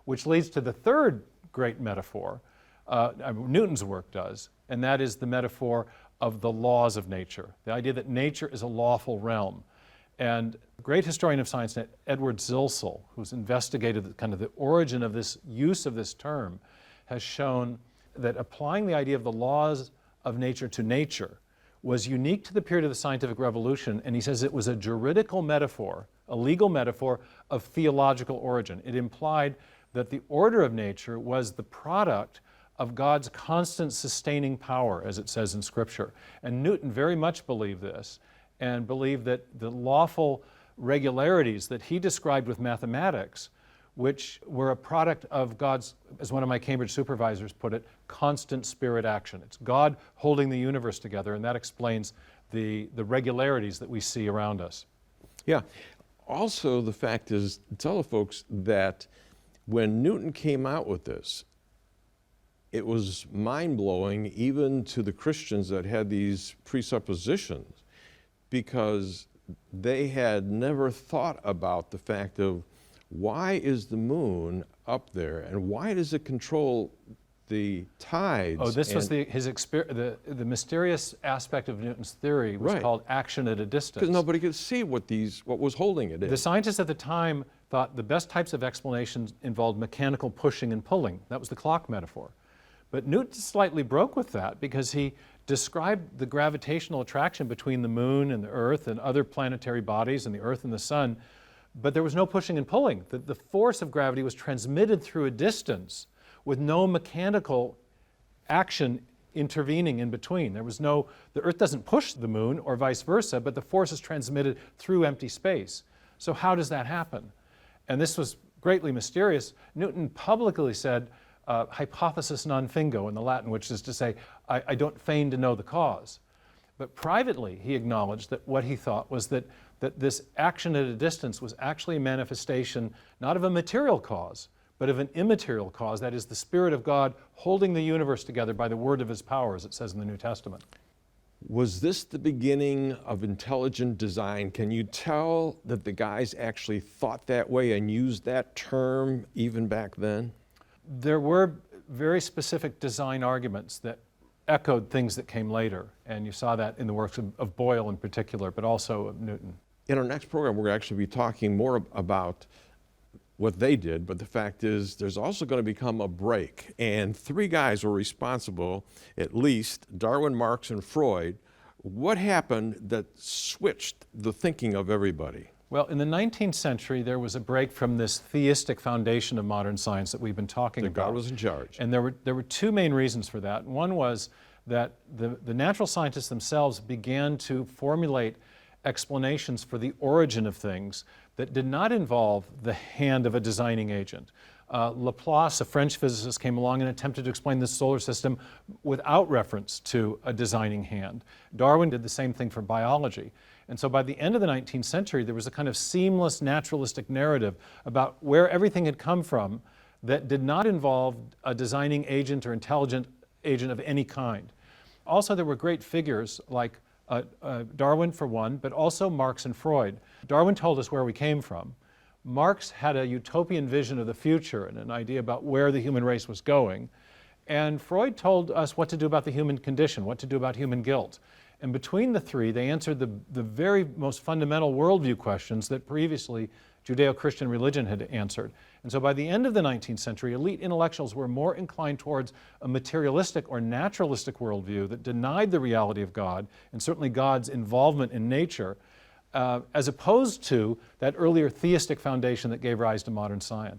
which leads to the third great metaphor, Newton's work does, and that is the metaphor of the laws of nature, the idea that nature is a lawful realm. And a great historian of science, Edward Zilsel, who's investigated kind of the origin of this use of this term, has shown that applying the idea of the laws of nature to nature was unique to the period of the scientific revolution, and he says it was a juridical metaphor, a legal metaphor of theological origin. It implied that the order of nature was the product of God's constant sustaining power, as it says in Scripture. And Newton very much believed this, and believed that the lawful regularities that he described with mathematics, which were a product of God's, as one of my Cambridge supervisors put it, constant spirit action. It's God holding the universe together, and that explains the regularities that we see around us. Yeah. Also, the fact is, tell the folks that when Newton came out with this, it was mind-blowing even to the Christians that had these presuppositions, because they had never thought about the fact of why is the moon up there and why does it control the tides? Oh, this was the mysterious aspect of Newton's theory was called action at a distance. Because nobody could see what was holding it in. The scientists at the time thought the best types of explanations involved mechanical pushing and pulling. That was the clock metaphor. But Newton slightly broke with that because he described the gravitational attraction between the moon and the earth and other planetary bodies and the earth and the sun, but there was no pushing and pulling. The force of gravity was transmitted through a distance with no mechanical action intervening in between. The earth doesn't push the moon or vice versa, but the force is transmitted through empty space. So how does that happen? And this was greatly mysterious. Newton publicly said, hypothesis non fingo in the Latin, which is to say, I don't feign to know the cause. But privately, he acknowledged that what he thought was that this action at a distance was actually a manifestation not of a material cause, but of an immaterial cause, that is the Spirit of God holding the universe together by the word of His power, as it says in the New Testament. Was this the beginning of intelligent design? Can you tell that the guys actually thought that way and used that term even back then? There were very specific design arguments that echoed things that came later, and you saw that in the works of Boyle in particular, but also of Newton. In our next program, we're going to actually be talking more about what they did, but the fact is there's also going to become a break, and three guys were responsible, at least, Darwin, Marx, and Freud. What happened that switched the thinking of everybody? Well, in the 19th century, there was a break from this theistic foundation of modern science that we've been talking about. God was in charge. And there were two main reasons for that. One was that the natural scientists themselves began to formulate explanations for the origin of things that did not involve the hand of a designing agent. Laplace, a French physicist, came along and attempted to explain the solar system without reference to a designing hand. Darwin did the same thing for biology. And so by the end of the 19th century, there was a kind of seamless naturalistic narrative about where everything had come from that did not involve a designing agent or intelligent agent of any kind. Also, there were great figures like Darwin, for one, but also Marx and Freud. Darwin told us where we came from. Marx had a utopian vision of the future and an idea about where the human race was going. And Freud told us what to do about the human condition, what to do about human guilt. And between the three, they answered the very most fundamental worldview questions that previously Judeo-Christian religion had answered. And so by the end of the 19th century, elite intellectuals were more inclined towards a materialistic or naturalistic worldview that denied the reality of God, and certainly God's involvement in nature, as opposed to that earlier theistic foundation that gave rise to modern science.